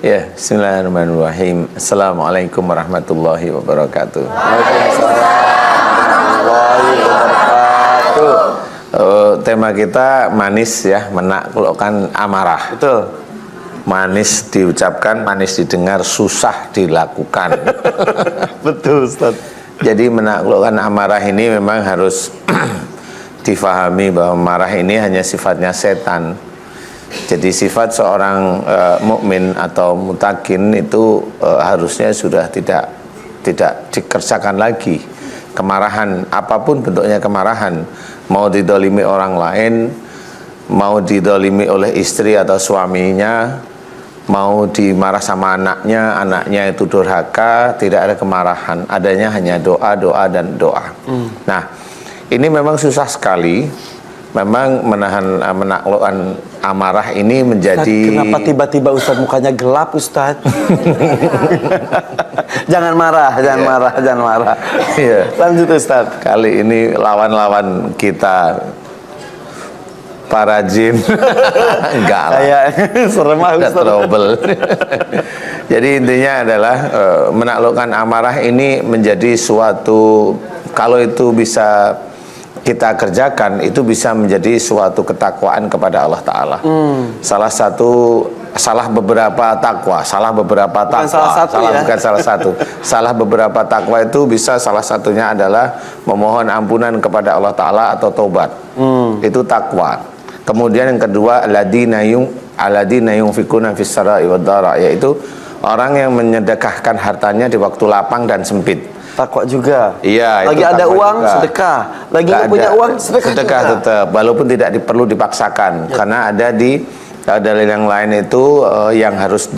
Ya, bismillahirrahmanirrahim. Assalamualaikum warahmatullahi wabarakatuh. Tema kita manis ya, menaklukkan amarah. Betul. Manis diucapkan, manis didengar, susah dilakukan. Betul, Ustaz. Jadi menaklukkan amarah ini memang harus difahami bahwa marah ini hanya sifatnya setan. Jadi sifat seorang mukmin atau mutakin itu harusnya sudah tidak dikerjakan lagi. Kemarahan, apapun bentuknya kemarahan, mau didolimi orang lain, mau didolimi oleh istri atau suaminya, mau dimarah sama anaknya, anaknya itu durhaka, tidak ada kemarahan, adanya hanya doa, doa dan doa. Nah, ini memang susah sekali. Memang menaklukkan amarah ini menjadi... Kenapa tiba-tiba Ustaz mukanya gelap, Ustaz? Jangan marah, jangan marah, jangan marah. Iya. Lanjut, Ustaz. Kali ini lawan-lawan kita para jin. Enggak lah. Kayak serem ah, Ustaz. Trouble. Jadi intinya adalah menaklukkan amarah ini menjadi suatu, kalau itu bisa kita kerjakan, itu bisa menjadi suatu ketakwaan kepada Allah Ta'ala. Salah beberapa takwa, bukan salah satu. Salah beberapa takwa itu bisa salah satunya adalah memohon ampunan kepada Allah Ta'ala atau taubat. Itu takwa. Kemudian yang kedua, alladzina yunfikuna fis sarai wad dara, yaitu orang yang menyedekahkan hartanya di waktu lapang dan sempit. Takwa juga. Iya, lagi ada uang juga. Sedekah. Lagi nggak punya uang sedekah tetap, walaupun tidak perlu dipaksakan, karena ada di dalil yang lain itu yang harus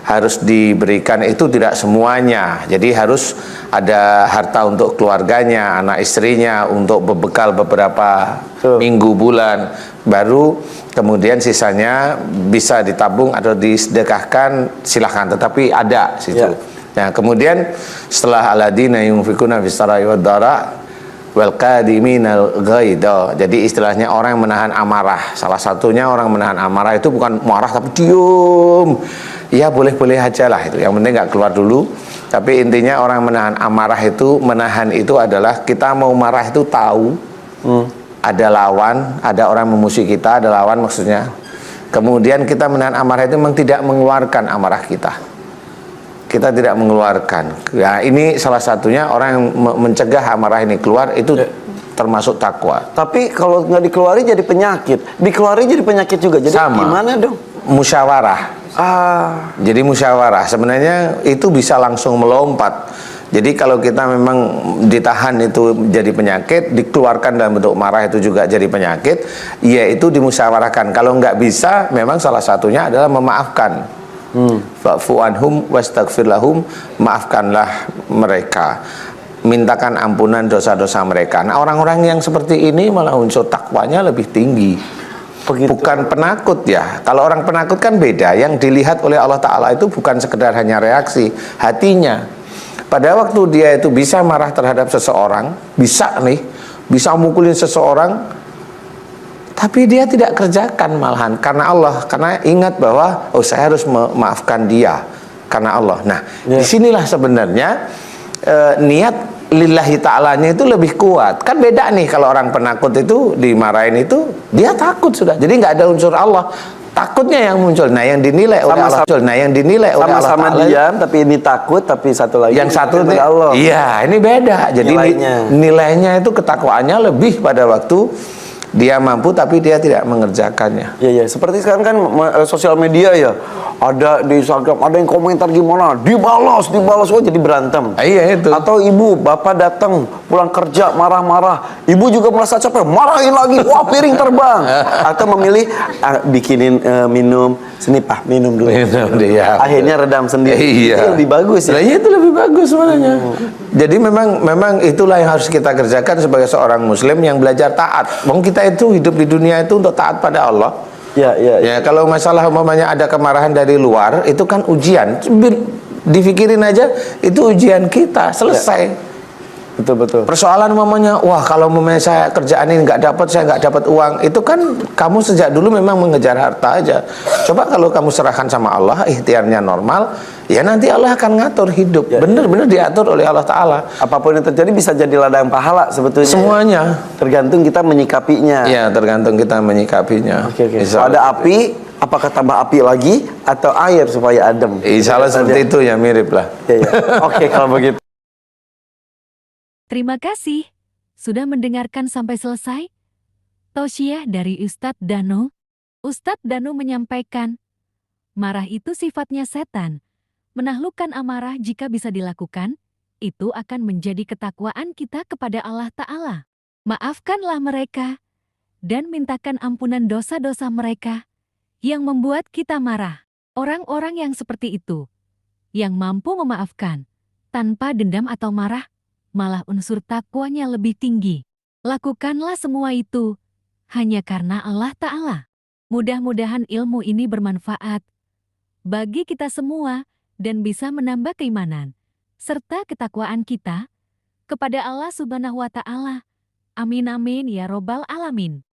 harus diberikan itu tidak semuanya. Jadi harus ada harta untuk keluarganya, anak istrinya, untuk berbekal beberapa minggu, bulan, baru kemudian sisanya bisa ditabung atau disedekahkan, silahkan, tetapi ada situ. Nah, kemudian setelah alladzina yunfikuna fis sarai wad dara wal qadiminal ghaidha. Jadi istilahnya orang yang menahan amarah. Salah satunya orang menahan amarah itu bukan marah tapi diem. Ya boleh-boleh aja lah itu. Yang penting nggak keluar dulu. Tapi intinya orang menahan amarah itu, menahan itu adalah kita mau marah itu tahu ada lawan, ada orang memusuhi kita, ada lawan maksudnya. Kemudian kita menahan amarah itu memang tidak mengeluarkan amarah kita. Kita tidak mengeluarkan. Ya, ini salah satunya orang yang mencegah amarah ini keluar, itu termasuk takwa. Tapi kalau nggak dikeluarin jadi penyakit, dikeluarin jadi penyakit juga. Jadi sama. Gimana dong? Musyawarah. Jadi musyawarah sebenarnya itu bisa langsung melompat. Jadi kalau kita memang ditahan itu jadi penyakit, dikeluarkan dalam bentuk marah itu juga jadi penyakit, ya itu dimusyawarahkan. Kalau nggak bisa, memang salah satunya adalah memaafkan. Fa'fu anhum wastaghfir lahum, maafkanlah mereka, mintakan ampunan dosa-dosa mereka. Nah, orang-orang yang seperti ini malah unsur takwanya lebih tinggi. Begitu. Bukan penakut ya. Kalau orang penakut kan beda. Yang dilihat oleh Allah Ta'ala itu bukan sekedar hanya reaksi hatinya. Pada waktu dia itu bisa marah terhadap seseorang, bisa mukulin seseorang, tapi dia tidak kerjakan malahan karena Allah, karena ingat bahwa saya harus memaafkan dia karena Allah. Nah, disinilah sebenarnya niat lillahi ta'alanya itu lebih kuat. Kan beda nih kalau orang penakut itu dimarahin itu dia takut sudah. Jadi nggak ada unsur Allah. Takutnya yang muncul. Nah, yang dinilai oleh Allah. Nah, yang dinilai oleh Allah sama diam, tapi ini takut, tapi satu lagi yang satu ini Allah. Iya, ini beda. Jadi nilainya itu ketakwaannya lebih pada waktu dia mampu tapi dia tidak mengerjakannya. Iya, seperti sekarang kan sosial media ya, ada di Instagram ada yang komentar gimana, dibalas, oh jadi berantem. Iya itu. Atau ibu, bapak datang pulang kerja marah-marah, ibu juga merasa capek, marahin lagi, wah piring terbang. Atau memilih bikinin minum, sini Pak minum dulu. Dia. Akhirnya redam sendiri. Iya. Itu lebih bagus ya. Itu lebih bagus sebenarnya. Jadi memang itulah yang harus kita kerjakan sebagai seorang muslim yang belajar taat. Kita itu hidup di dunia itu untuk taat pada Allah. Ya, kalau masalah umpamanya ada kemarahan dari luar, itu kan ujian. Difikirin aja, itu ujian kita, selesai. Betul. Persoalan umpamanya, wah kalau umpamanya saya kerjaan ini nggak dapat, saya nggak dapat uang, itu kan kamu sejak dulu memang mengejar harta aja. Coba kalau kamu serahkan sama Allah, ikhtiarnya normal, ya nanti Allah akan ngatur hidup. Bener-bener diatur oleh Allah Ta'ala. Apapun yang terjadi bisa jadi ladang pahala sebetulnya. Semuanya. Tergantung kita menyikapinya. Ya, tergantung kita menyikapinya. Oke. Insya Kalau Allah. ada api, apakah tambah api lagi atau air supaya adem? Insya Allah seperti itu ya, mirip lah. Ya. Oke, kalau begitu. Terima kasih sudah mendengarkan sampai selesai. Tausiah dari Ustadz Danu. Ustadz Danu menyampaikan, marah itu sifatnya setan. Menaklukkan amarah jika bisa dilakukan, itu akan menjadi ketakwaan kita kepada Allah Ta'ala. Maafkanlah mereka dan mintakan ampunan dosa-dosa mereka yang membuat kita marah. Orang-orang yang seperti itu, yang mampu memaafkan tanpa dendam atau marah, malah unsur takwanya lebih tinggi. Lakukanlah semua itu hanya karena Allah Ta'ala. Mudah-mudahan ilmu ini bermanfaat bagi kita semua dan bisa menambah keimanan serta ketakwaan kita kepada Allah Subhanahu wa Ta'ala. Amin amin ya robbal alamin.